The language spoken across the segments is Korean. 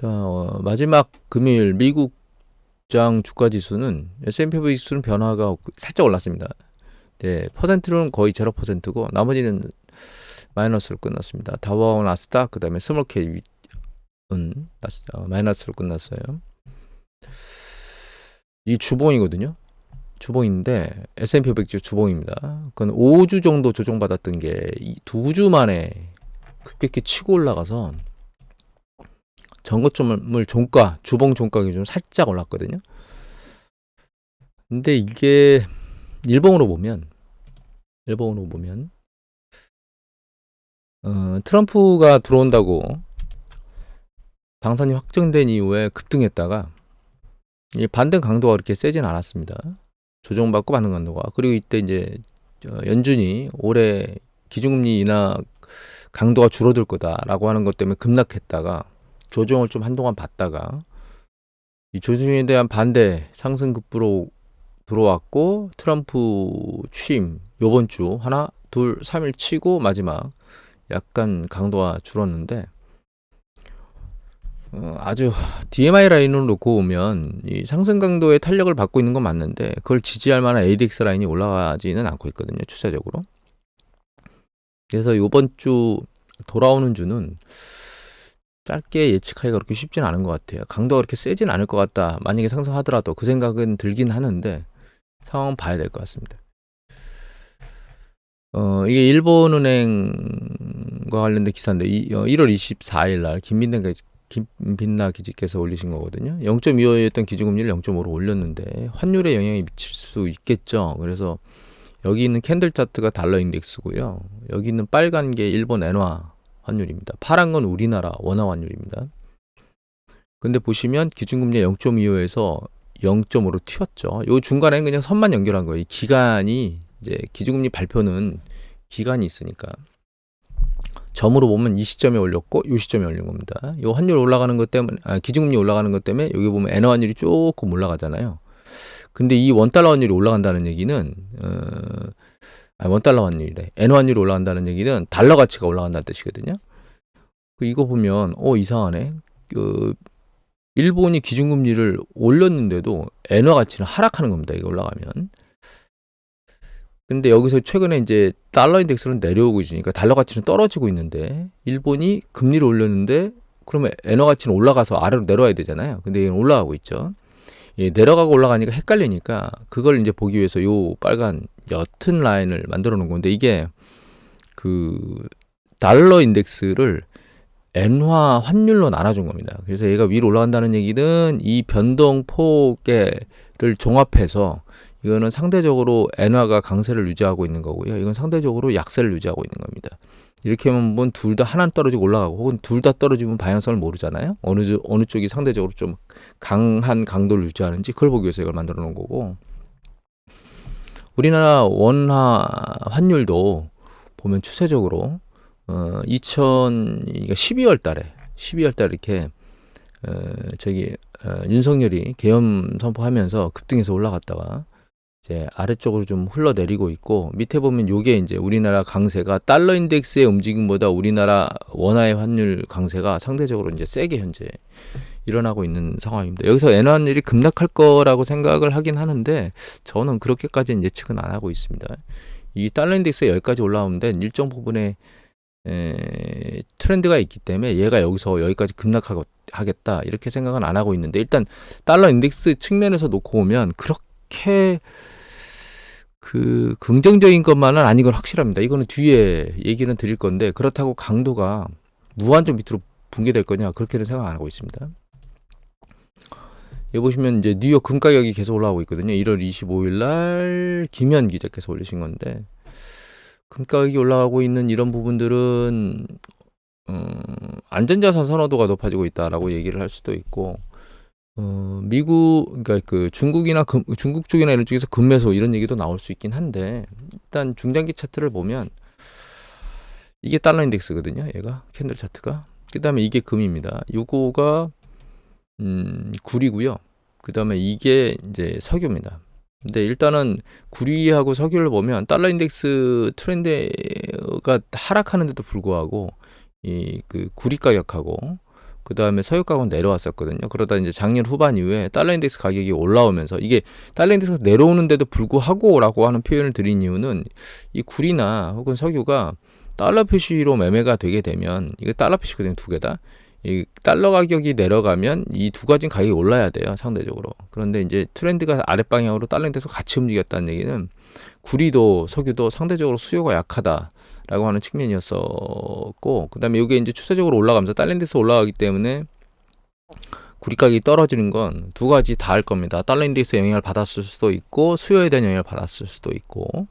자, 마지막 금요일 미국 장 주가 지수는 S&P 500 지수는 변화가 없고 살짝 올랐습니다. 네, 퍼센트로는 거의 0%고 나머지는 마이너스로 끝났습니다. 다우와 나스닥 그다음에 스몰캡은 마이너스로 끝났어요. 이 주봉이거든요. 주봉인데 S&P 500 지수 주봉입니다. 그건 5주 정도 조정받았던 게 2주 만에 급격히 치고 올라가서 전고점을 종가, 주봉 종가 기준 살짝 올랐거든요. 근데 이게 일봉으로 보면 트럼프가 들어온다고 당선이 확정된 이후에 급등했다가 이 반등 강도가 그렇게 세진 않았습니다. 조정받고 반등 강도가. 그리고 이때 이제 연준이 올해 기준금리 인하 강도가 줄어들 거다라고 하는 것 때문에 급락했다가 조정을 좀 한동안 받다가 이 조정에 대한 반대 상승급부로 들어왔고 트럼프 취임 요번 주 하나 둘 3일 치고 마지막 약간 강도가 줄었는데 아주 DMI 라인으로 놓고 보면 이 상승 강도의 탄력을 받고 있는 건 맞는데 그걸 지지할 만한 ADX 라인이 올라가지는 않고 있거든요. 추세적으로. 그래서 요번 주 돌아오는 주는 짧게 예측하기가 그렇게 쉽진 않은 것 같아요. 강도가 그렇게 세진 않을 것 같다. 만약에 상승하더라도 그 생각은 들긴 하는데 상황은 봐야 될 것 같습니다. 이게 일본은행과 관련된 기사인데 1월 24일 날 김빛나 기지께서 올리신 거거든요. 0.25였던 기준금리를 0.5로 올렸는데 환율에 영향이 미칠 수 있겠죠. 그래서 여기 있는 캔들 차트가 달러 인덱스고요. 여기 있는 빨간 게 일본 엔화 환율입니다. 파란 건 우리나라 원화 환율입니다. 근데 보시면 기준금리 0.25에서 0.5로 튀었죠. 요 중간에 그냥 선만 연결한 거예요. 이 기간이 이제 기준금리 발표는 기간이 있으니까 점으로 보면 이 시점에 올렸고 이 시점에 올린 겁니다. 요 환율 올라가는 것 때문에 기준금리 올라가는 것 때문에 여기 보면 엔화 환율이 조금 올라가잖아요. 근데 이 원달러 환율이 올라간다는 얘기는 원달러 환율이래. 엔화 환율이 올라간다는 얘기는 달러 가치가 올라간다는 뜻이거든요. 이거 보면 이상하네. 일본이 기준금리를 올렸는데도 엔화 가치는 하락하는 겁니다. 이거 올라가면. 근데 여기서 최근에 이제 달러 인덱스는 내려오고 있으니까 달러 가치는 떨어지고 있는데 일본이 금리를 올렸는데 그러면 엔화 가치는 올라가서 아래로 내려와야 되잖아요. 근데 이건 올라가고 있죠. 내려가고 올라가니까 헷갈리니까 그걸 이제 보기 위해서 요 빨간 옅은 라인을 만들어 놓은 건데 이게 그 달러 인덱스를 엔화 환율로 나눠준 겁니다. 그래서 얘가 위로 올라간다는 얘기는 이 변동폭을 종합해서 이거는 상대적으로 엔화가 강세를 유지하고 있는 거고요. 이건 상대적으로 약세를 유지하고 있는 겁니다. 이렇게 하면 둘 다 하나는 떨어지고 올라가고 혹은 둘 다 떨어지면 방향성을 모르잖아요. 어느 쪽이 상대적으로 좀 강한 강도를 유지하는지 그걸 보기 위해서 이걸 만들어 놓은 거고 우리나라 원화 환율도 보면 추세적으로 12월 달에 이렇게 윤석열이 계엄 선포하면서 급등해서 올라갔다가 이제 아래쪽으로 좀 흘러내리고 있고 밑에 보면 요게 이제 우리나라 강세가 달러 인덱스의 움직임보다 우리나라 원화의 환율 강세가 상대적으로 이제 세게 현재 일어나고 있는 상황입니다. 여기서 엔화 환율이 급락할 거라고 생각을 하긴 하는데 저는 그렇게까지는 예측은 안 하고 있습니다. 이 달러 인덱스가 여기까지 올라오는데 일정 부분에 트렌드가 있기 때문에 얘가 여기서 여기까지 급락하겠다 이렇게 생각은 안 하고 있는데 일단 달러 인덱스 측면에서 놓고 보면 그렇게 긍정적인 것만은 아닌 건 확실합니다. 이거는 뒤에 얘기는 드릴 건데 그렇다고 강도가 무한정 밑으로 붕괴될 거냐 그렇게는 생각 안 하고 있습니다. 여기 보시면 이제 뉴욕 금 가격이 계속 올라오고 있거든요. 1월 25일 날 김현 기자께서 올리신 건데 금 가격이 올라가고 있는 이런 부분들은 안전자산 선호도가 높아지고 있다라고 얘기를 할 수도 있고 미국 그러니까 중국이나 중국 쪽이나 이런 쪽에서 금매수 이런 얘기도 나올 수 있긴 한데 일단 중장기 차트를 보면 이게 달러 인덱스거든요. 얘가 캔들 차트가 그다음에 이게 금입니다. 요거가 구리고요. 그다음에 이게 이제 석유입니다. 근데 일단은 구리하고 석유를 보면 달러 인덱스 트렌드가 하락하는데도 불구하고 이 구리 가격하고 그 다음에 석유 가격은 내려왔었거든요. 그러다 이제 작년 후반 이후에 달러 인덱스 가격이 올라오면서 이게 달러 인덱스가 내려오는데도 불구하고라고 하는 표현을 드린 이유는 이 굴이나 혹은 석유가 달러 표시로 매매가 되게 되면 이게 달러 표시거든요. 두 개다. 이 달러 가격이 내려가면 이 두 가지 가격이 올라야 돼요. 상대적으로. 그런데 이제 트렌드가 아랫방향으로 달러 인덱스가 같이 움직였다는 얘기는 구리도 석유도 상대적으로 수요가 약하다라고 하는 측면이었었고, 그 다음에 이게 이제 추세적으로 올라가면서 달러 인덱스 올라가기 때문에 구리 가격이 떨어지는 건 두 가지 다 할 겁니다. 달러 인덱스에 영향을 받았을 수도 있고 수요에 대한 영향을 받았을 수도 있고.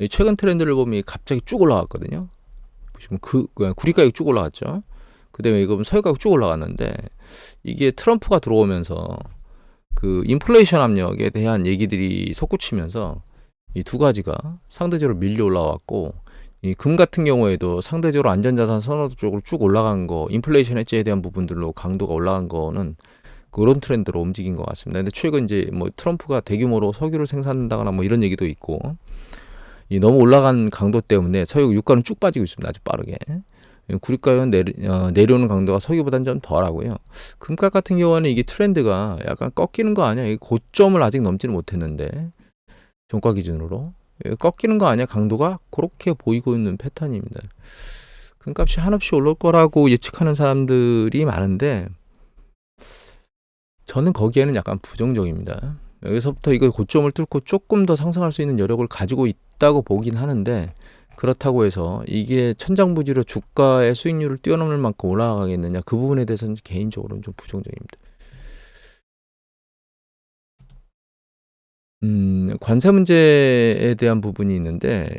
최근 트렌드를 보면 갑자기 쭉 올라갔거든요. 보시면 구리 가격이 쭉 올라갔죠. 그 다음에 이거 석유 가격 쭉 올라갔는데, 이게 트럼프가 들어오면서 그 인플레이션 압력에 대한 얘기들이 솟구치면서 이 두 가지가 상대적으로 밀려 올라왔고, 이 금 같은 경우에도 상대적으로 안전자산 선호도 쪽으로 쭉 올라간 거, 인플레이션 해지에 대한 부분들로 강도가 올라간 거는 그런 트렌드로 움직인 것 같습니다. 근데 최근 이제 뭐 트럼프가 대규모로 석유를 생산한다거나 뭐 이런 얘기도 있고, 이 너무 올라간 강도 때문에 석유 유가는 쭉 빠지고 있습니다. 아주 빠르게. 구리가격은 내려오는 강도가 석유보다는 좀 덜하고요. 금값 같은 경우는 이게 트렌드가 약간 꺾이는 거 아니야? 고점을 아직 넘지는 못했는데 종가 기준으로 꺾이는 거 아니야? 강도가 그렇게 보이고 있는 패턴입니다. 금값이 한없이 올라올 거라고 예측하는 사람들이 많은데 저는 거기에는 약간 부정적입니다. 여기서부터 이거 고점을 뚫고 조금 더 상승할 수 있는 여력을 가지고 있다고 보긴 하는데, 그렇다고 해서 이게 천장부지로 주가의 수익률을 뛰어넘을 만큼 올라가겠느냐, 그 부분에 대해서는 개인적으로는 좀 부정적입니다. 관세 문제에 대한 부분이 있는데,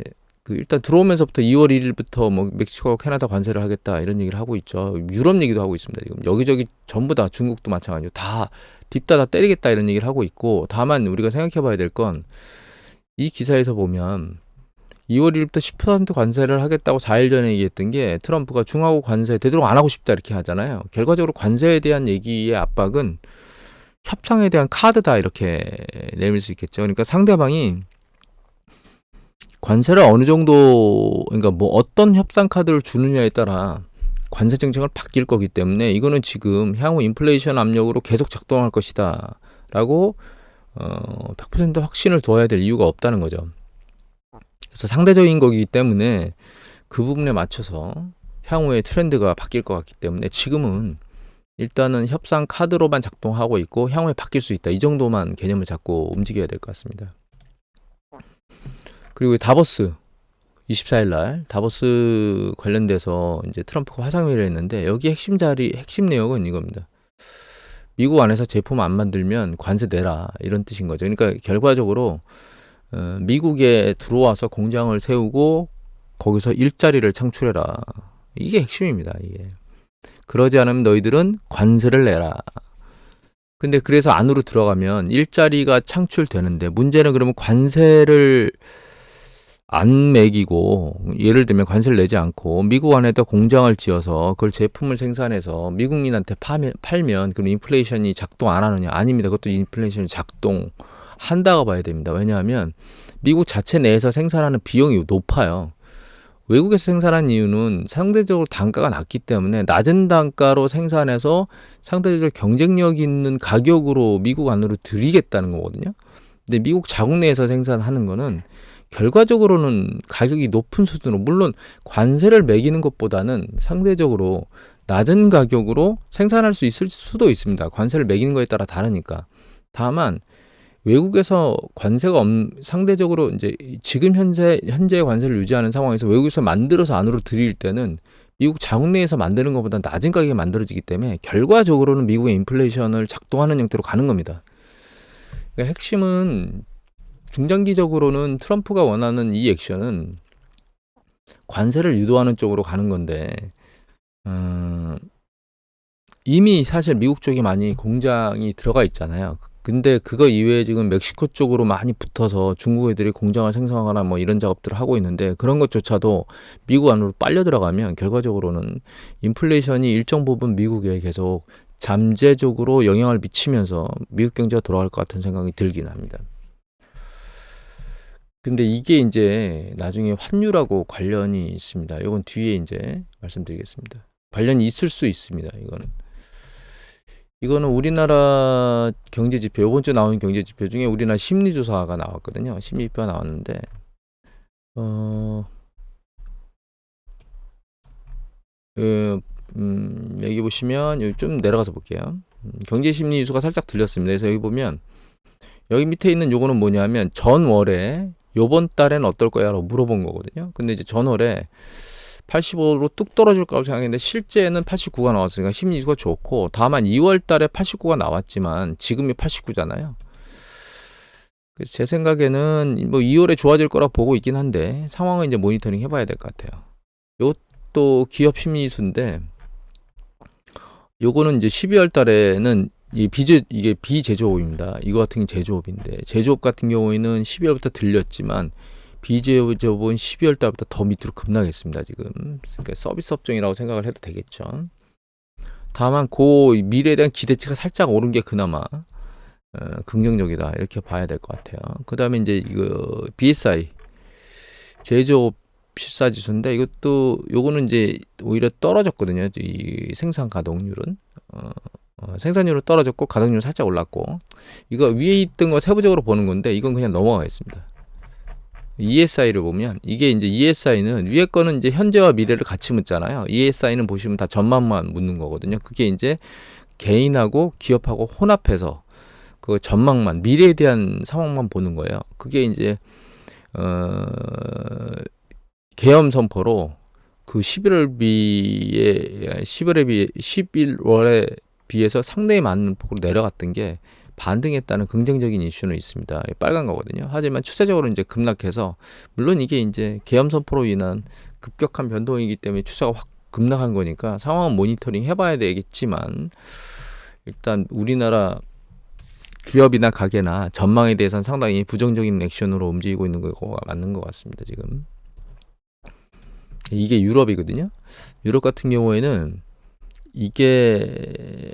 일단 들어오면서부터 2월 1일부터 뭐 멕시코와 캐나다 관세를 하겠다 이런 얘기를 하고 있죠. 유럽 얘기도 하고 있습니다. 지금 여기저기 전부 다, 중국도 마찬가지로 다 딥다 때리겠다 이런 얘기를 하고 있고, 다만 우리가 생각해 봐야 될 건, 이 기사에서 보면 2월 1일부터 10% 관세를 하겠다고 4일 전에 얘기했던 게, 트럼프가 중하고 관세 되도록 안 하고 싶다 이렇게 하잖아요. 결과적으로 관세에 대한 얘기의 압박은 협상에 대한 카드다 이렇게 내밀 수 있겠죠. 그러니까 상대방이 관세를 어느 정도, 그러니까 뭐 어떤 협상 카드를 주느냐에 따라 관세 정책을 바뀔 거기 때문에, 이거는 지금 향후 인플레이션 압력으로 계속 작동할 것이다 라고 100% 확신을 둬야 될 이유가 없다는 거죠. 그래서 상대적인 거기 때문에 그 부분에 맞춰서 향후의 트렌드가 바뀔 것 같기 때문에 지금은 일단은 협상 카드로만 작동하고 있고 향후에 바뀔 수 있다, 이 정도만 개념을 잡고 움직여야 될 것 같습니다. 그리고 다보스 24일 날 다보스 관련돼서 이제 트럼프가 화상회의를 했는데, 여기 핵심 내용은 이겁니다. 미국 안에서 제품 안 만들면 관세 내라 이런 뜻인 거죠. 그러니까 결과적으로 미국에 들어와서 공장을 세우고 거기서 일자리를 창출해라, 이게 핵심입니다. 이게 그러지 않으면 너희들은 관세를 내라. 근데 그래서 안으로 들어가면 일자리가 창출되는데, 문제는 그러면 관세를 안 매기고, 예를 들면 관세를 내지 않고 미국 안에다 공장을 지어서 그걸 제품을 생산해서 미국민한테 팔면 그럼 인플레이션이 작동 안 하느냐? 아닙니다. 그것도 인플레이션이 작동한다고 봐야 됩니다. 왜냐하면 미국 자체 내에서 생산하는 비용이 높아요. 외국에서 생산한 이유는 상대적으로 단가가 낮기 때문에 낮은 단가로 생산해서 상대적으로 경쟁력 있는 가격으로 미국 안으로 들이겠다는 거거든요. 근데 미국 자국 내에서 생산하는 거는 결과적으로는 가격이 높은 수준으로, 물론 관세를 매기는 것보다는 상대적으로 낮은 가격으로 생산할 수 있을 수도 있습니다. 관세를 매기는 거에 따라 다르니까. 다만 외국에서 관세가 상대적으로 이제 지금 현재 관세를 유지하는 상황에서 외국에서 만들어서 안으로 들일 때는 미국 자국 내에서 만드는 것보다 낮은 가격에 만들어지기 때문에 결과적으로는 미국의 인플레이션을 작동하는 형태로 가는 겁니다. 그러니까 핵심은 중장기적으로는 트럼프가 원하는 이 액션은 관세를 유도하는 쪽으로 가는 건데, 이미 사실 미국 쪽에 많이 공장이 들어가 있잖아요. 근데 그거 이외에 지금 멕시코 쪽으로 많이 붙어서 중국 애들이 공장을 생성하거나 뭐 이런 작업들을 하고 있는데, 그런 것조차도 미국 안으로 빨려 들어가면 결과적으로는 인플레이션이 일정 부분 미국에 계속 잠재적으로 영향을 미치면서 미국 경제가 돌아갈 것 같은 생각이 들긴 합니다. 근데 이게 이제 나중에 환율하고 관련이 있습니다. 이건 뒤에 이제 말씀드리겠습니다. 관련이 있을 수 있습니다. 이거는 이거는 우리나라 경제 지표, 이번 주 나온 경제 지표 중에 우리나라 심리 조사가 나왔거든요. 심리 지표가 나왔는데 여기 보시면 여기 좀 내려가서 볼게요. 경제 심리 지수가 살짝 들렸습니다. 그래서 여기 보면 여기 밑에 있는 요거는 뭐냐면 전월에 요번 달에는 어떨 거야 라고 물어본 거거든요. 근데 이제 전월에 85로 뚝 떨어질 거라고 생각했는데 실제는 89가 나왔으니까 심리지수가 좋고, 다만 2월 달에 89가 나왔지만 지금이 89잖아요. 그래서 제 생각에는 뭐 2월에 좋아질 거라 보고 있긴 한데 상황은 이제 모니터링 해봐야 될 것 같아요. 이것도 기업 심리지수인데 요거는 이제 12월 달에는 이게 비제조업입니다. 이거 같은 게 제조업인데, 제조업 같은 경우에는 12월부터 들렸지만 비제조업은 12월 달부터 더 밑으로 급락했습니다. 지금 그러니까 서비스 업종이라고 생각을 해도 되겠죠. 다만 그 미래에 대한 기대치가 살짝 오른 게 그나마 긍정적이다 이렇게 봐야 될 것 같아요. 그 다음에 이제 이거 BSI 제조업 실사지수인데 요거는 이제 오히려 떨어졌거든요. 이 생산 가동률은 생산률은 떨어졌고 가동률은 살짝 올랐고, 이거 위에 있던 거 세부적으로 보는 건데 이건 그냥 넘어가겠습니다. ESI를 보면 이게 이제 ESI는 위에 거는 이제 현재와 미래를 같이 묻잖아요. ESI는 보시면 다 전망만 묻는 거거든요. 그게 이제 개인하고 기업하고 혼합해서 그 전망만, 미래에 대한 상황만 보는 거예요. 그게 이제 계엄 선포로 그 11월에 비해서 상당히 많은 폭으로 내려갔던 게 반등했다는 긍정적인 이슈는 있습니다. 빨간 거거든요. 하지만 추세적으로 이제 급락해서, 물론 이게 이제 계엄 선포로 인한 급격한 변동이기 때문에 추세가 확 급락한 거니까 상황은 모니터링 해봐야 되겠지만, 일단 우리나라 기업이나 가게나 전망에 대해서는 상당히 부정적인 액션으로 움직이고 있는 거가 맞는 것 같습니다. 지금 이게 유럽이거든요. 유럽 같은 경우에는 이게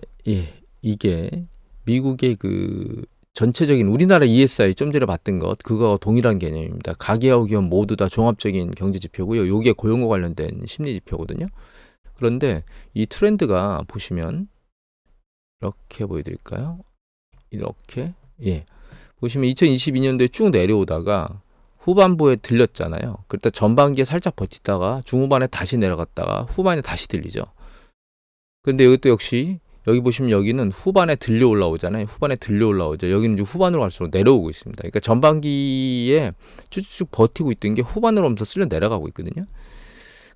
미국의 그 전체적인 우리나라 ESI 좀 전에 봤던 것, 그거와 동일한 개념입니다. 가계하고 기업 모두 다 종합적인 경제 지표고요. 요게 고용과 관련된 심리 지표거든요. 그런데 이 트렌드가 보시면 이렇게 보여드릴까요? 이렇게 보시면 2022년도에 쭉 내려오다가 후반부에 들렸잖아요. 그때 전반기에 살짝 버티다가 중후반에 다시 내려갔다가 후반에 다시 들리죠. 근데 이것도 역시 여기 보시면 여기는 후반에 들려 올라오잖아요. 후반에 들려 올라오죠. 여기는 이제 후반으로 갈수록 내려오고 있습니다. 그러니까 전반기에 쭉쭉 버티고 있던 게 후반으로 오면서 쓸려 내려가고 있거든요.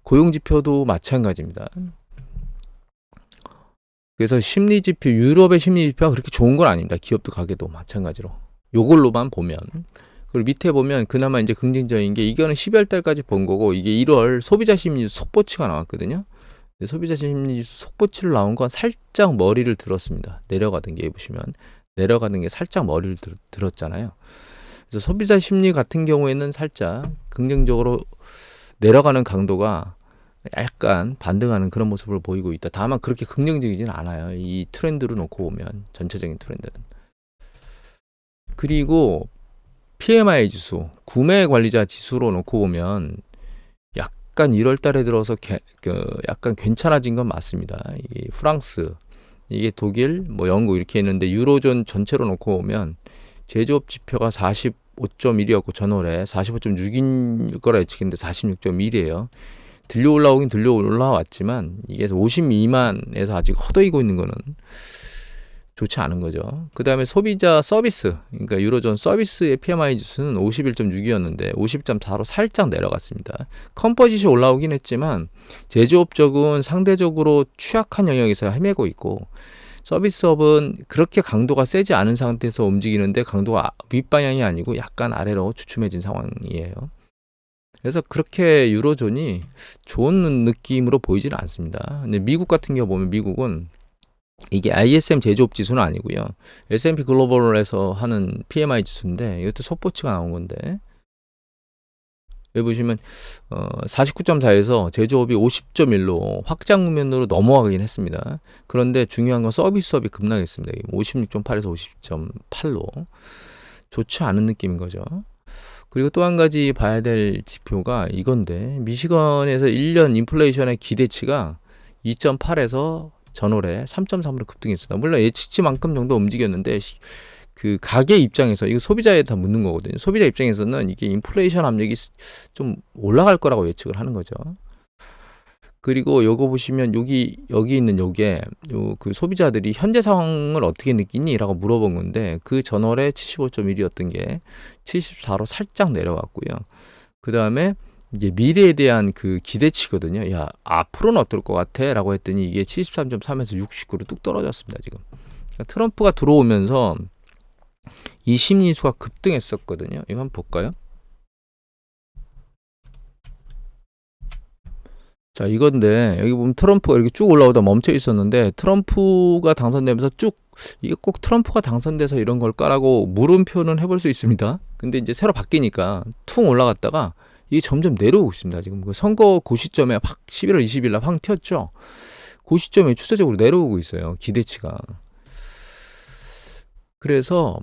고용지표도 마찬가지입니다. 그래서 심리지표, 유럽의 심리지표가 그렇게 좋은 건 아닙니다. 기업도 가게도 마찬가지로. 요걸로만 보면. 그리고 밑에 보면 그나마 이제 긍정적인 게, 이거는 12월 달까지 본 거고, 이게 1월 소비자 심리지수 속보치가 나왔거든요. 소비자 심리지수 속보치를 나온 건 살짝 머리를 들었습니다. 내려가던 게 보시면 내려가는 게 살짝 머리를 들었잖아요. 그래서 소비자 심리 같은 경우에는 살짝 긍정적으로 내려가는 강도가 약간 반등하는 그런 모습을 보이고 있다. 다만 그렇게 긍정적이지는 않아요. 이 트렌드로 놓고 보면, 전체적인 트렌드는. 그리고 PMI 지수, 구매 관리자 지수로 놓고 보면 약간 1월 달에 들어서 약간 괜찮아진 건 맞습니다. 이게 프랑스, 이게 독일, 뭐 영국 이렇게 있는데, 유로존 전체로 놓고 보면 제조업 지표가 45.1이었고 전월에 45.6인 거라 예측했는데 46.1이에요. 들려 올라오긴 들려 올라왔지만 이게 50 미만에서 아직 허덕이고 있는 거는 좋지 않은 거죠. 그 다음에 소비자 서비스, 그러니까 유로존 서비스의 PMI 지수는 51.6이었는데 50.4로 살짝 내려갔습니다. 컴포짓이 올라오긴 했지만 제조업 쪽은 상대적으로 취약한 영역에서 헤매고 있고, 서비스업은 그렇게 강도가 세지 않은 상태에서 움직이는데 강도가 윗방향이 아니고 약간 아래로 주춤해진 상황이에요. 그래서 그렇게 유로존이 좋은 느낌으로 보이지는 않습니다. 근데 미국 같은 경우 보면, 미국은 이게 ISM 제조업 지수는 아니고요. S&P 글로벌에서 하는 PMI 지수인데 이것도 속보치가 나온 건데, 여기 보시면 49.4에서 제조업이 50.1로 확장 국면으로 넘어가긴 했습니다. 그런데 중요한 건 서비스업이 급락했습니다. 56.8에서 50.8로 좋지 않은 느낌인 거죠. 그리고 또 한 가지 봐야 될 지표가 이건데, 미시건에서 1년 인플레이션의 기대치가 2.8에서 전월에 3.3으로 급등했습니다. 물론 예측치만큼 정도 움직였는데 그 가게 입장에서 이거 소비자에 다 묻는 거거든요. 소비자 입장에서는 이게 인플레이션 압력이 좀 올라갈 거라고 예측을 하는 거죠. 그리고 요거 보시면 여기 있는 요게 그 소비자들이 현재 상황을 어떻게 느끼니라고 물어본 건데 그 전월에 75.1이었던 게 74로 살짝 내려왔고요. 그 다음에 이제 미래에 대한 그 기대치거든요. 야, 앞으로는 어떨 것 같아? 라고 했더니 이게 73.3에서 69로 뚝 떨어졌습니다, 지금. 그러니까 트럼프가 들어오면서 이 심리수가 급등했었거든요. 이거 한번 볼까요? 자, 이건데 여기 보면 트럼프가 이렇게 쭉 올라오다 멈춰 있었는데 트럼프가 당선되면서 쭉 이게 꼭 트럼프가 당선돼서 이런 걸까라고 물음표는 해볼 수 있습니다. 근데 이제 새로 바뀌니까 퉁 올라갔다가 이게 점점 내려오고 있습니다. 지금 그 선거 그 시점에 확 11월 20일 날 확 튀었죠. 그 시점에 추세적으로 내려오고 있어요. 기대치가. 그래서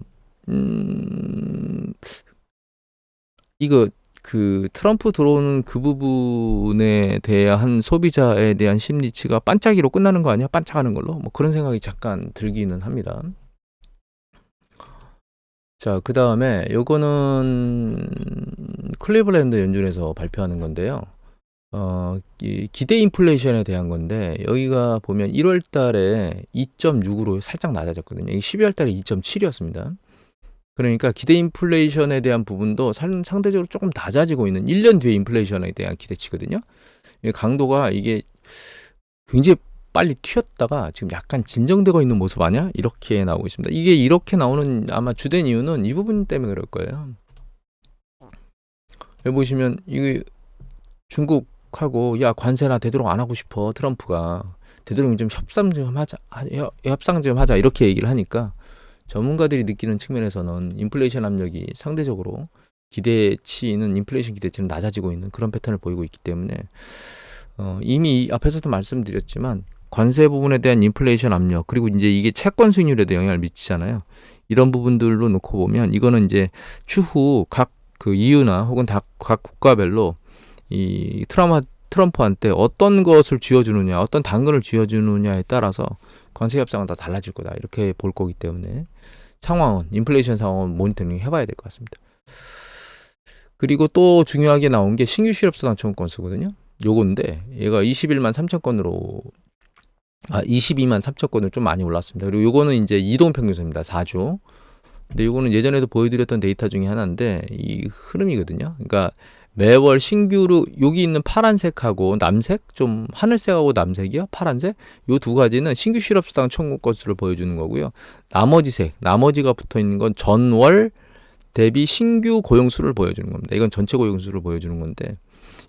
이거 그 트럼프 들어오는 그 부분에 대한 소비자에 대한 심리치가 반짝이로 끝나는 거 아니야? 반짝하는 걸로? 뭐 그런 생각이 잠깐 들기는 합니다. 자, 그 다음에 요거는 클리블랜드 연준에서 발표하는 건데요. 이 기대 인플레이션에 대한 건데 여기가 보면 1월 달에 2.6으로 살짝 낮아졌거든요. 12월 달에 2.7이었습니다. 그러니까 기대 인플레이션에 대한 부분도 상대적으로 조금 낮아지고 있는 1년 뒤에 인플레이션에 대한 기대치거든요. 강도가 이게 굉장히 빨리 튀었다가 지금 약간 진정되고 있는 모습 아니야? 이렇게 나오고 있습니다. 이게 이렇게 나오는 아마 주된 이유는 이 부분 때문에 그럴 거예요. 여기 보시면 이게 중국하고 야 관세나 되도록 안 하고 싶어 트럼프가 되도록 좀 협상 좀 하자 이렇게 얘기를 하니까 전문가들이 느끼는 측면에서는 인플레이션 압력이 상대적으로 인플레이션 기대치는 낮아지고 있는 그런 패턴을 보이고 있기 때문에 이미 앞에서도 말씀드렸지만 관세 부분에 대한 인플레이션 압력 그리고 이제 이게 채권 수익률에도 영향을 미치잖아요. 이런 부분들로 놓고 보면 이거는 이제 추후 각 그 EU나 혹은 각 국가별로 이 트럼프한테 어떤 것을 쥐어주느냐, 어떤 당근을 쥐어주느냐에 따라서 관세 협상은 다 달라질 거다 이렇게 볼 거기 때문에 인플레이션 상황은 모니터링 해봐야 될 것 같습니다. 그리고 또 중요하게 나온 게 신규 실업수당 청구 건수거든요. 요건데 얘가 22만 3천 건으로 좀 많이 올랐습니다. 그리고 요거는 이제 이동평균소입니다. 4주. 근데 요거는 예전에도 보여드렸던 데이터 중에 하나인데 이 흐름이거든요. 그러니까 매월 신규로 여기 있는 파란색하고 남색, 좀 하늘색하고 남색이요, 파란색 요 두 가지는 신규 실업수당 청구 건수를 보여주는 거고요. 나머지가 붙어 있는 건 전월 대비 신규 고용수를 보여주는 겁니다. 이건 전체 고용수를 보여주는 건데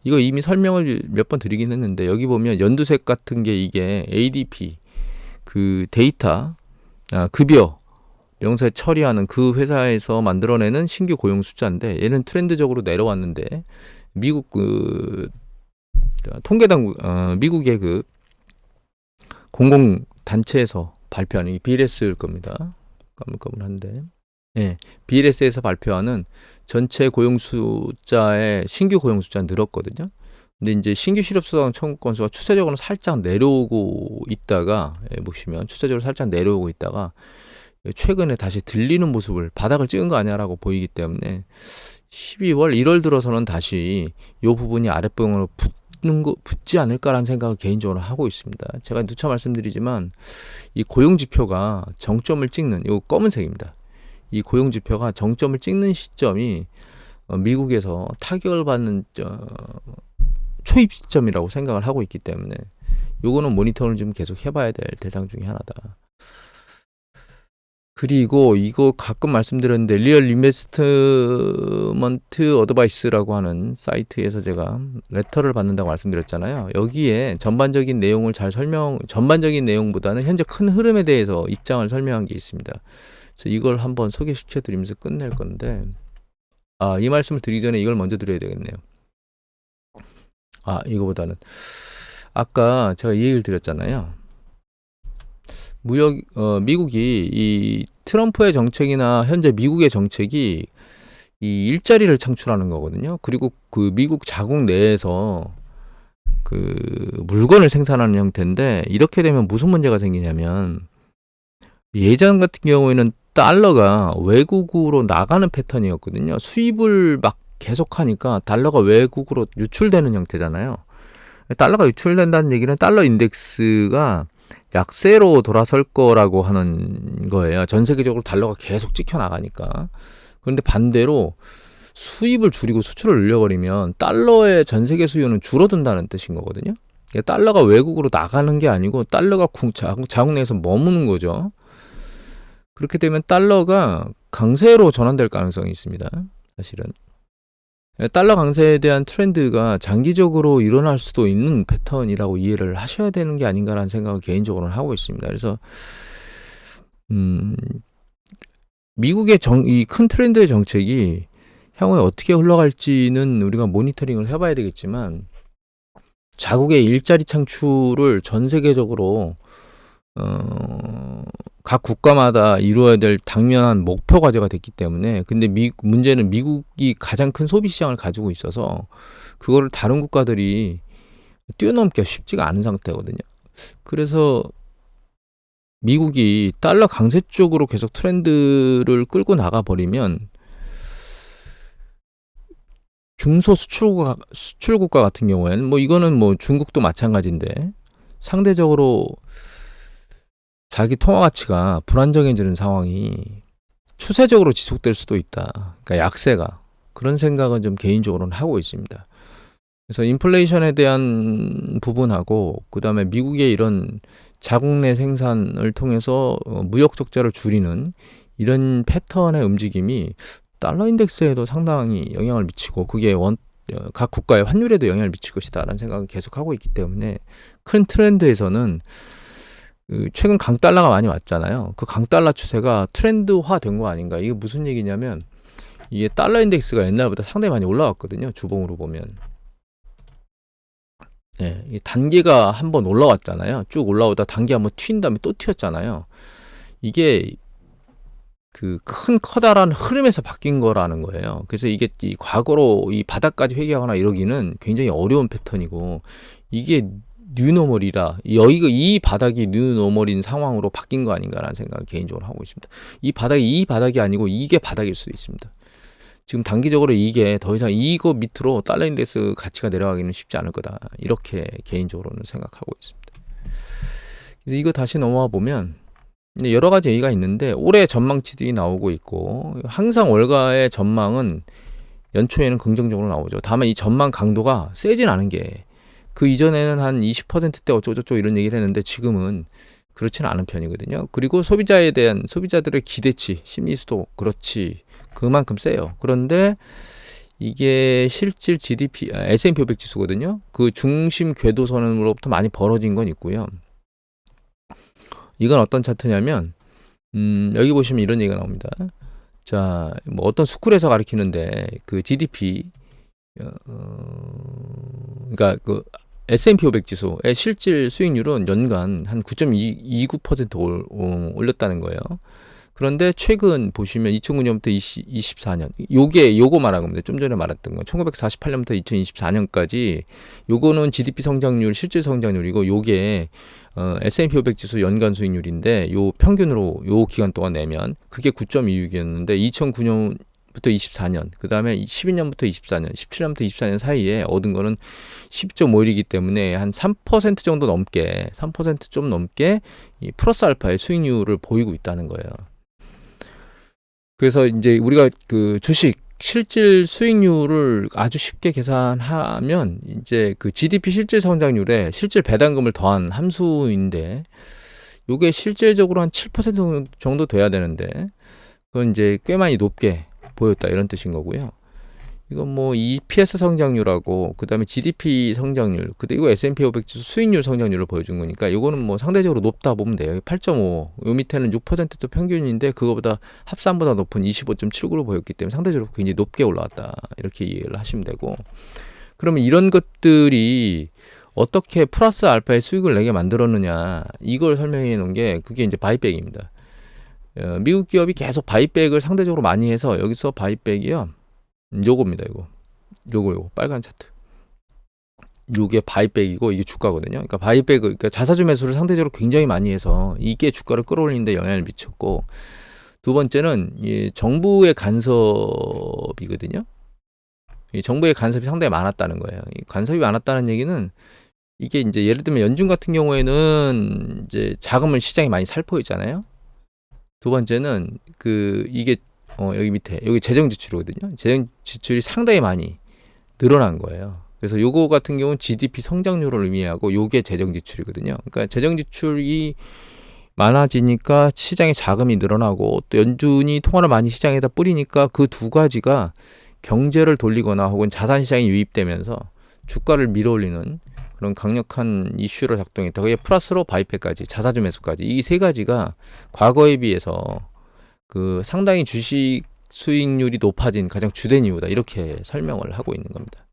이거 이미 설명을 몇 번 드리긴 했는데 여기 보면 연두색 같은 게 이게 ADP 그 데이터 급여 명세 처리하는 그 회사에서 만들어내는 신규 고용 숫자인데 얘는 트렌드적으로 내려왔는데 미국 그 통계당 미국의 그 공공 단체에서 발표하는 이 BLS일 겁니다. 까물까물한데 BLS에서 발표하는 전체 고용 숫자의 신규 고용 숫자는 늘었거든요. 근데 이제 신규 실업수당 청구 건수가 추세적으로 살짝 내려오고 있다가 보시면 추세적으로 살짝 내려오고 있다가 최근에 다시 들리는 모습을 바닥을 찍은 거 아니야라고 보이기 때문에 12월 1월 들어서는 다시 이 부분이 아랫부분으로 붙지 않을까라는 생각을 개인적으로 하고 있습니다. 제가 누차 말씀드리지만 이 고용지표가 정점을 찍는 이 검은색입니다. 이 고용지표가 정점을 찍는 시점이 미국에서 타격을 받는 초입 시점이라고 생각을 하고 있기 때문에 요거는 모니터를 좀 계속 해봐야 될 대상 중에 하나다. 그리고 이거 가끔 말씀드렸는데 리얼 인베스트먼트 어드바이스라고 하는 사이트에서 제가 레터를 받는다고 말씀드렸잖아요. 여기에 전반적인 내용보다는 현재 큰 흐름에 대해서 입장을 설명한 게 있습니다. 그래서 이걸 한번 소개시켜 드리면서 끝낼 건데 이 말씀을 드리기 전에 이걸 먼저 드려야 되겠네요. 이거보다는 아까 제가 이 얘기를 드렸잖아요. 미국이 이 트럼프의 정책이나 현재 미국의 정책이 이 일자리를 창출하는 거거든요. 그리고 그 미국 자국 내에서 그 물건을 생산하는 형태인데 이렇게 되면 무슨 문제가 생기냐면 예전 같은 경우에는 달러가 외국으로 나가는 패턴이었거든요. 수입을 막 계속하니까 달러가 외국으로 유출되는 형태잖아요. 달러가 유출된다는 얘기는 달러 인덱스가 약세로 돌아설 거라고 하는 거예요. 전 세계적으로 달러가 계속 찍혀 나가니까. 그런데 반대로 수입을 줄이고 수출을 늘려버리면 달러의 전 세계 수요는 줄어든다는 뜻인 거거든요. 달러가 외국으로 나가는 게 아니고 달러가 자국 내에서 머무는 거죠. 그렇게 되면 달러가 강세로 전환될 가능성이 있습니다. 사실은. 달러 강세에 대한 트렌드가 장기적으로 일어날 수도 있는 패턴이라고 이해를 하셔야 되는 게 아닌가라는 생각을 개인적으로는 하고 있습니다. 그래서 미국의 이 큰 트렌드의 정책이 향후에 어떻게 흘러갈지는 우리가 모니터링을 해봐야 되겠지만 자국의 일자리 창출을 전 세계적으로 각 국가마다 이루어야 될 당면한 목표 과제가 됐기 때문에 근데 문제는 미국이 가장 큰 소비 시장을 가지고 있어서 그거를 다른 국가들이 뛰어넘기가 쉽지가 않은 상태거든요. 그래서 미국이 달러 강세 쪽으로 계속 트렌드를 끌고 나가버리면 중소 수출국가 같은 경우에는 뭐 이거는 뭐 중국도 마찬가지인데 상대적으로 자기 통화 가치가 불안정해지는 상황이 추세적으로 지속될 수도 있다. 그러니까 약세가. 그런 생각은 좀 개인적으로는 하고 있습니다. 그래서 인플레이션에 대한 부분하고 그다음에 미국의 이런 자국 내 생산을 통해서 무역 적자를 줄이는 이런 패턴의 움직임이 달러 인덱스에도 상당히 영향을 미치고 그게 각 국가의 환율에도 영향을 미칠 것이다라는 생각을 계속하고 있기 때문에 큰 트렌드에서는 최근 강달러가 많이 왔잖아요. 그 강달러 추세가 트렌드화 된 거 아닌가. 이게 무슨 얘기냐면 이게 달러 인덱스가 옛날보다 상당히 많이 올라왔거든요. 주봉으로 보면. 네, 이 단계가 한번 올라왔잖아요. 쭉 올라오다 단계 한번 튄 다음에 또 튀었잖아요. 이게 그 커다란 흐름에서 바뀐 거라는 거예요. 그래서 이게 이 과거로 이 바닥까지 회귀하거나 이러기는 굉장히 어려운 패턴이고 이게 뉴노멀이라 여기가 이 바닥이 뉴노멀인 상황으로 바뀐 거 아닌가라는 생각을 개인적으로 하고 있습니다. 이 바닥이 아니고 이게 바닥일 수도 있습니다. 지금 단기적으로 이게 더 이상 이거 밑으로 달러 인덱스 가치가 내려가기는 쉽지 않을 거다. 이렇게 개인적으로는 생각하고 있습니다. 그래서 이거 다시 넘어와 보면 여러 가지 얘기가 있는데 올해 전망치들이 나오고 있고 항상 월가의 전망은 연초에는 긍정적으로 나오죠. 다만 이 전망 강도가 세진 않은 게 그 이전에는 한 20%대 어쩌고저쩌고 이런 얘기를 했는데 지금은 그렇지는 않은 편이거든요. 그리고 소비자에 대한 소비자들의 기대치, 심리수도 그렇지 그만큼 세요. 그런데 이게 실질 GDP, S&P 500 지수거든요. 그 중심 궤도선으로부터 많이 벌어진 건 있고요. 이건 어떤 차트냐면 여기 보시면 이런 얘기가 나옵니다. 자, 뭐 어떤 스쿨에서 가르치는데 그 GDP 그러니까 그 S&P 500 지수의 실질 수익률은 연간 한 9.29% 올렸다는 거예요. 그런데 최근 보시면 2009년부터 24년 요거 말한 겁니다. 좀 전에 말했던 건 1948년부터 2024년까지 요거는 GDP 성장률, 실질 성장률이고 요게 S&P 500 지수 연간 수익률인데 요 평균으로 요 기간 동안 내면 그게 9.26이었는데 2009년부터 24년, 그 다음에 12년부터 24년, 17년부터 24년 사이에 얻은 거는 10.51이기 때문에 한 3% 정도 넘게, 3% 좀 넘게 이 플러스 알파의 수익률을 보이고 있다는 거예요. 그래서 이제 우리가 그 주식 실질 수익률을 아주 쉽게 계산하면 이제 그 GDP 실질 성장률에 실질 배당금을 더한 함수인데 요게 실질적으로 한 7% 정도 돼야 되는데 그건 이제 꽤 많이 높게 보였다 이런 뜻인 거고요. 이건 뭐 EPS 성장률하고 그다음에 GDP 성장률 그리고 S&P 500 지수 수익률 성장률을 보여준 거니까 이거는 뭐 상대적으로 높다 보면 돼요. 8.5, 요 밑에는 6%도 평균인데 그거보다 합산보다 높은 25.79로 보였기 때문에 상대적으로 굉장히 높게 올라왔다 이렇게 이해를 하시면 되고 그러면 이런 것들이 어떻게 플러스 알파의 수익을 내게 만들었느냐 이걸 설명해 놓은 게 그게 이제 바이백입니다. 미국 기업이 계속 바이백을 상대적으로 많이 해서 여기서 바이백이요. 요겁니다. 요거 빨간 차트. 요게 바이백이고 이게 주가거든요. 그러니까 바이백, 그러니까 자사주 매수를 상대적으로 굉장히 많이 해서 이게 주가를 끌어올리는 데 영향을 미쳤고, 두 번째는 이 정부의 간섭이거든요. 이 정부의 간섭이 상당히 많았다는 거예요. 이 간섭이 많았다는 얘기는 이게 이제 예를 들면 연준 같은 경우에는 이제 자금을 시장이 많이 살포 있잖아요. 두 번째는 이게 여기 밑에 여기 재정 지출이거든요. 재정 지출이 상당히 많이 늘어난 거예요. 그래서 요거 같은 경우는 GDP 성장률을 의미하고 요게 재정 지출이거든요. 그러니까 재정 지출이 많아지니까 시장에 자금이 늘어나고 또 연준이 통화를 많이 시장에다 뿌리니까 그 두 가지가 경제를 돌리거나 혹은 자산 시장에 유입되면서 주가를 밀어올리는 그런 강력한 이슈로 작동했다. 그게 플러스로 바이페까지 자사주 매수까지 이 세 가지가 과거에 비해서 상당히 주식 수익률이 높아진 가장 주된 이유다. 이렇게 설명을 하고 있는 겁니다.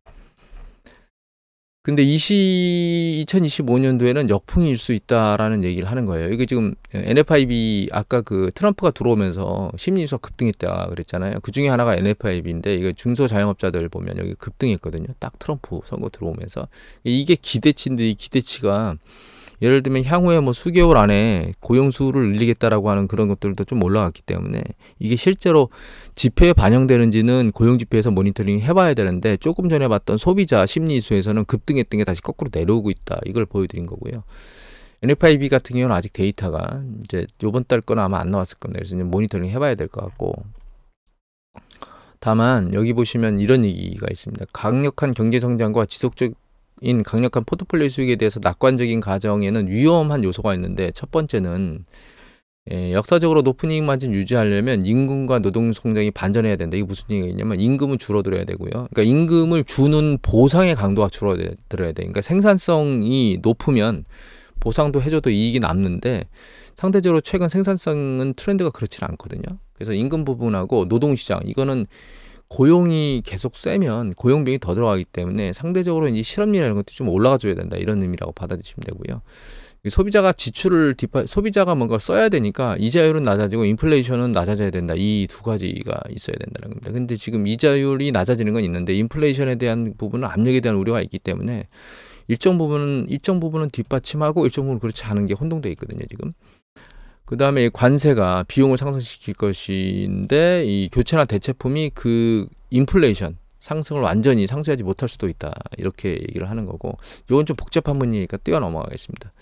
근데 2025년도에는 역풍일 수 있다라는 얘기를 하는 거예요. 이게 지금 NFIB 아까 트럼프가 들어오면서 심리지수가 급등했다 그랬잖아요. 그 중에 하나가 NFIB인데 이거 중소자영업자들 보면 여기 급등했거든요. 딱 트럼프 선거 들어오면서 이게 기대치인데 이 기대치가 예를 들면 향후에 뭐 수개월 안에 고용수를 늘리겠다라고 하는 그런 것들도 좀 올라갔기 때문에 이게 실제로 지표에 반영되는지는 고용지표에서 모니터링 해봐야 되는데 조금 전에 봤던 소비자 심리지수에서는 급등했던 게 다시 거꾸로 내려오고 있다. 이걸 보여드린 거고요. NFIB 같은 경우는 아직 데이터가 이제 요번 달 거는 아마 안 나왔을 겁니다. 그래서 이제 모니터링 해봐야 될 것 같고, 다만 여기 보시면 이런 얘기가 있습니다. 강력한 경제성장과 지속적 강력한 포트폴리오 수익에 대해서 낙관적인 가정에는 위험한 요소가 있는데, 첫 번째는 역사적으로 높은 이익 마진 유지하려면 임금과 노동 성장이 반전해야 된다. 이게 무슨 얘기냐면 임금은 줄어들어야 되고요. 그러니까 임금을 주는 보상의 강도가 줄어들어야 돼. 그러니까 생산성이 높으면 보상도 해줘도 이익이 남는데 상대적으로 최근 생산성은 트렌드가 그렇지는 않거든요. 그래서 임금 부분하고 노동시장, 이거는 고용이 계속 세면 고용비용이 더 들어가기 때문에 상대적으로 이제 실업률이라는 것도 좀 올라가 줘야 된다. 이런 의미라고 받아들이시면 되고요. 소비자가 뭔가 써야 되니까 이자율은 낮아지고 인플레이션은 낮아져야 된다. 이 두 가지가 있어야 된다는 겁니다. 근데 지금 이자율이 낮아지는 건 있는데 인플레이션에 대한 부분은 압력에 대한 우려가 있기 때문에 일정 부분은 뒷받침하고 일정 부분은 그렇지 않은 게 혼동돼 있거든요, 지금. 그 다음에 관세가 비용을 상승시킬 것인데 이 교체나 대체품이 인플레이션 상승을 완전히 상쇄하지 못할 수도 있다. 이렇게 얘기를 하는 거고, 이건 좀 복잡한 문제니까 뛰어넘어가겠습니다.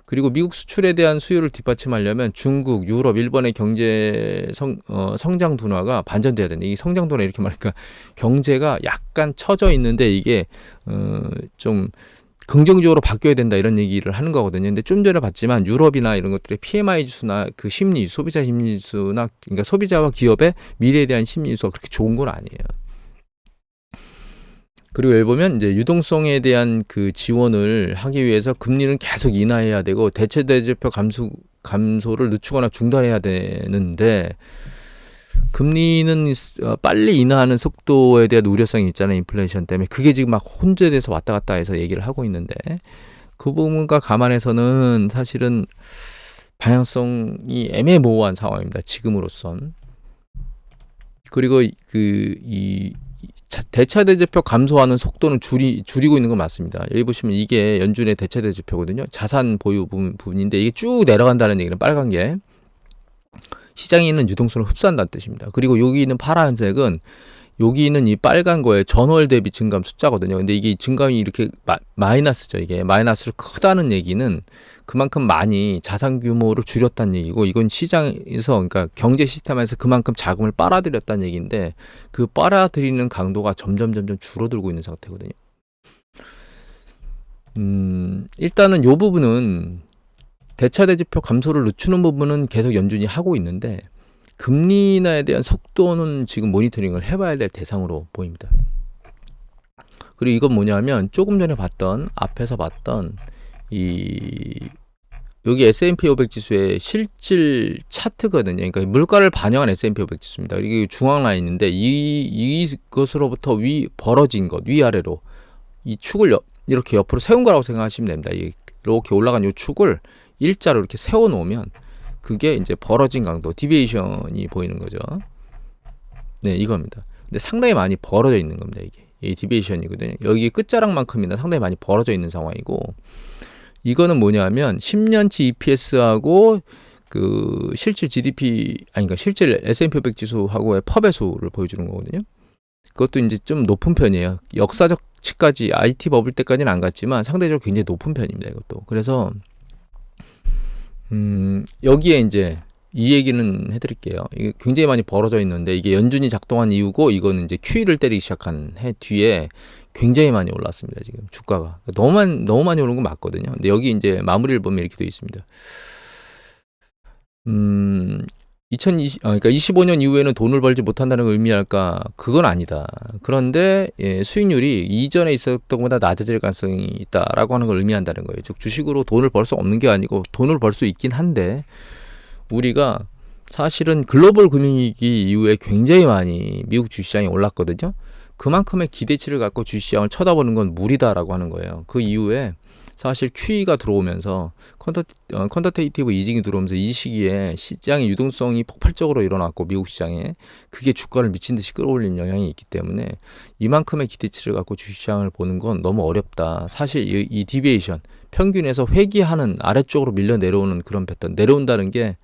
그리고 미국 수출에 대한 수요를 뒷받침하려면 중국, 유럽, 일본의 경제 성장 둔화가 반전돼야 된다. 이 성장 둔화 이렇게 말하니까 경제가 약간 처져 있는데 이게 좀 긍정적으로 바뀌어야 된다, 이런 얘기를 하는 거거든요. 근데 좀 전에 봤지만 유럽이나 이런 것들의 PMI 지수나 소비자 심리 지수나, 그러니까 소비자와 기업의 미래에 대한 심리 지수가 그렇게 좋은 건 아니에요. 그리고 여기 보면 이제 유동성에 대한 지원을 하기 위해서 금리는 계속 인하해야 되고 대체대조표 감소를 늦추거나 중단해야 되는데, 금리는 빨리 인하하는 속도에 대한 우려성이 있잖아요. 인플레이션 때문에. 그게 지금 막 혼재돼서 왔다 갔다 해서 얘기를 하고 있는데, 그 부분과 감안해서는 사실은 방향성이 애매모호한 상황입니다. 지금으로선. 그리고 대차대조표 감소하는 속도는 줄이고 있는 건 맞습니다. 여기 보시면 이게 연준의 대차대조표거든요. 자산 보유 부분인데 이게 쭉 내려간다는 얘기는 빨간 게 시장에 있는 유동성을 흡수한다는 뜻입니다. 그리고 여기 있는 파란색은 여기 있는 이 빨간 거에 전월 대비 증감 숫자거든요. 근데 이게 증감이 이렇게 마이너스죠. 이게 마이너스로 크다는 얘기는 그만큼 많이 자산 규모를 줄였다는 얘기고, 이건 시장에서, 그러니까 경제 시스템에서 그만큼 자금을 빨아들였다는 얘기인데 그 빨아들이는 강도가 점점 줄어들고 있는 상태거든요. 일단은 이 부분은 대차대조표 감소를 늦추는 부분은 계속 연준이 하고 있는데, 금리 인하에 대한 속도는 지금 모니터링을 해봐야 될 대상으로 보입니다. 그리고 이건 뭐냐면 조금 전에 앞에서 봤던 여기 S&P 500 지수의 실질 차트거든요. 그러니까 물가를 반영한 S&P 500 지수입니다. 이게 중앙 라인인데 이것으로부터 벌어진 것, 위아래로 이 축을 이렇게 옆으로 세운 거라고 생각하시면 됩니다. 이렇게 올라간 이 축을 일자로 이렇게 세워 놓으면 그게 이제 벌어진 강도, 디비에이션이 보이는 거죠. 네, 이겁니다. 근데 상당히 많이 벌어져 있는 겁니다, 이게. 이 디비에이션이거든요. 여기 끝자락만큼이나 상당히 많이 벌어져 있는 상황이고, 이거는 뭐냐면 10년치 EPS하고 그 실질 GDP 그러니까 실질 S&P 500 지수하고의 퍼배수를 보여주는 거거든요. 그것도 이제 좀 높은 편이에요. 역사적 치까지 IT 버블 때까지는 안 갔지만 상대적으로 굉장히 높은 편입니다. 이것도. 그래서 여기에 이제 이 얘기는 해드릴게요. 이게 굉장히 많이 벌어져 있는데 이게 연준이 작동한 이유고, 이거는 이제 QE를 때리기 시작한 해 뒤에 굉장히 많이 올랐습니다. 지금 주가가 너무 많이 오른 건 맞거든요. 근데 여기 이제 마무리를 보면 이렇게 되어 있습니다. 25년 이후에는 돈을 벌지 못한다는 걸 의미할까? 그건 아니다. 그런데 수익률이 이전에 있었던 것보다 낮아질 가능성이 있다라고 하는 걸 의미한다는 거예요. 즉 주식으로 돈을 벌 수 없는 게 아니고 돈을 벌 수 있긴 한데, 우리가 사실은 글로벌 금융위기 이후에 굉장히 많이 미국 주식시장이 올랐거든요. 그만큼의 기대치를 갖고 주식시장을 쳐다보는 건 무리다라고 하는 거예요. 그 이후에 사실 QE가 들어오면서 퀀터테이티브 이징이 들어오면서 이 시기에 시장의 유동성이 폭발적으로 일어났고, 미국 시장에 그게 주가를 미친 듯이 끌어올린 영향이 있기 때문에 이만큼의 기대치를 갖고 주식시장을 보는 건 너무 어렵다. 사실 이 디비에이션 평균에서 회귀하는 아래쪽으로 밀려 내려오는 그런 패턴, 내려온다는 게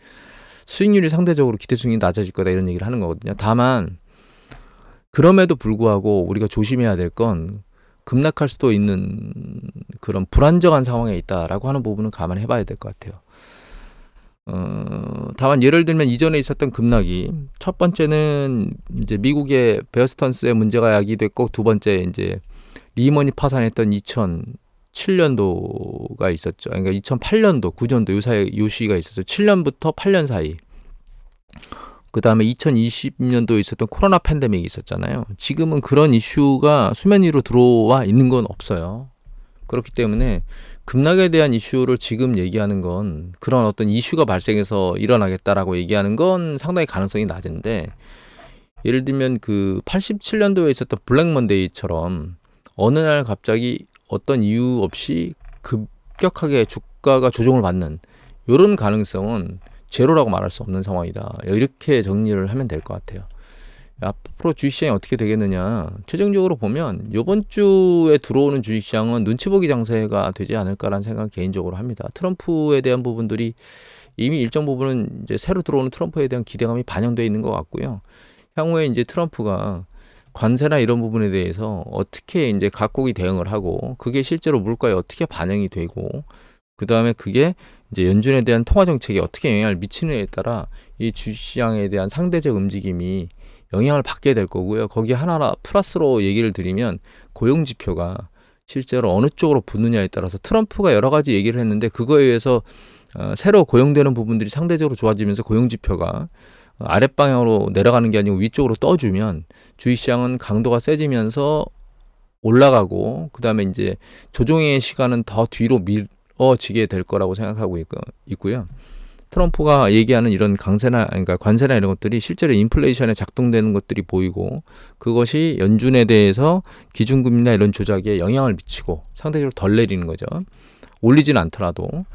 수익률이 상대적으로 기대 수익이 낮아질 거다 이런 얘기를 하는 거거든요. 다만 그럼에도 불구하고 우리가 조심해야 될 건 급락할 수도 있는 그런 불안정한 상황에 있다라고 하는 부분은 감안해 봐야 될 것 같아요. 다만 예를 들면 이전에 있었던 급락이, 첫 번째는 이제 미국의 베어스턴스의 문제가 야기됐고, 두 번째 이제 리먼이 파산했던 2007년도가 있었죠. 그러니까 2008년도, 9년도 요 사이 요 시기가 있었죠. 7년부터 8년 사이. 그 다음에 2020년도에 있었던 코로나 팬데믹이 있었잖아요. 지금은 그런 이슈가 수면 위로 들어와 있는 건 없어요. 그렇기 때문에 급락에 대한 이슈를 지금 얘기하는 건, 그런 어떤 이슈가 발생해서 일어나겠다라고 얘기하는 건 상당히 가능성이 낮은데, 예를 들면 그 87년도에 있었던 블랙 먼데이처럼 어느 날 갑자기 어떤 이유 없이 급격하게 주가가 조정을 받는 이런 가능성은 제로라고 말할 수 없는 상황이다. 이렇게 정리를 하면 될 것 같아요. 앞으로 주식시장이 어떻게 되겠느냐, 최종적으로 보면 이번 주에 들어오는 주식시장은 눈치 보기 장세가 되지 않을까라는 생각을 개인적으로 합니다. 트럼프에 대한 부분들이 이미 일정 부분은 이제 새로 들어오는 트럼프에 대한 기대감이 반영되어 있는 것 같고요. 향후에 이제 트럼프가 관세나 이런 부분에 대해서 어떻게 이제 각국이 대응을 하고, 그게 실제로 물가에 어떻게 반영이 되고, 그 다음에 그게 이제 연준에 대한 통화 정책에 어떻게 영향을 미치느냐에 따라 이 주시장에 대한 상대적 움직임이 영향을 받게 될 거고요. 거기에 하나 플러스로 얘기를 드리면, 고용 지표가 실제로 어느 쪽으로 붙느냐에 따라서 트럼프가 여러 가지 얘기를 했는데, 그거에 의해서 새로 고용되는 부분들이 상대적으로 좋아지면서 고용 지표가 아랫방향으로 내려가는 게 아니고 위쪽으로 떠주면 주식시장은 강도가 세지면서 올라가고, 그 다음에 이제 조정의 시간은 더 뒤로 미뤄지게 될 거라고 생각하고 있고요. 트럼프가 얘기하는 이런 강세나, 그러니까 관세나 이런 것들이 실제로 인플레이션에 작동되는 것들이 보이고, 그것이 연준에 대해서 기준금리나 이런 조작에 영향을 미치고 상대적으로 덜 내리는 거죠. 올리진 않더라도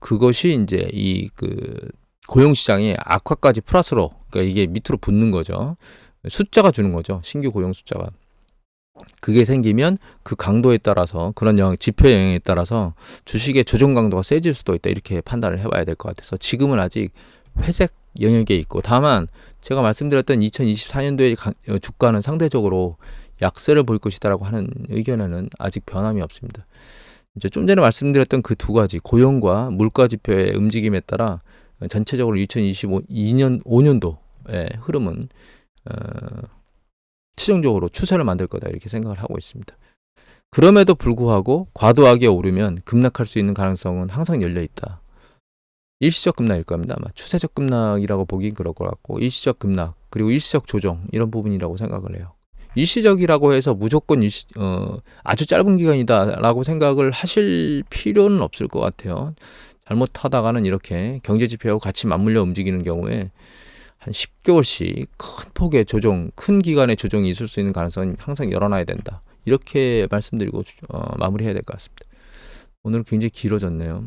그것이 이제 이 고용시장의 악화까지 플러스로, 그러니까 이게 밑으로 붙는 거죠. 숫자가 주는 거죠. 신규 고용 숫자가. 그게 생기면 그 강도에 따라서, 그런 지표 영향에 따라서 주식의 조정 강도가 세질 수도 있다. 이렇게 판단을 해봐야 될 것 같아서 지금은 아직 회색 영역에 있고, 다만 제가 말씀드렸던 2024년도의 주가는 상대적으로 약세를 보일 것이다라고 하는 의견에는 아직 변함이 없습니다. 이제 좀 전에 말씀드렸던 그 두 가지 고용과 물가 지표의 움직임에 따라 전체적으로 2025년도의 흐름은 최종적으로 추세를 만들 거다 이렇게 생각을 하고 있습니다. 그럼에도 불구하고 과도하게 오르면 급락할 수 있는 가능성은 항상 열려 있다. 일시적 급락일 겁니다. 아마 추세적 급락이라고 보긴 그럴 것 같고, 일시적 급락 그리고 일시적 조정 이런 부분이라고 생각을 해요. 일시적이라고 해서 무조건 아주 짧은 기간이다라고 생각을 하실 필요는 없을 것 같아요. 잘못하다가는 이렇게 경제지표하고 같이 맞물려 움직이는 경우에 한 10개월씩 큰 폭의 조정, 큰 기간의 조정이 있을 수 있는 가능성은 항상 열어놔야 된다. 이렇게 말씀드리고 마무리해야 될 것 같습니다. 오늘 굉장히 길어졌네요.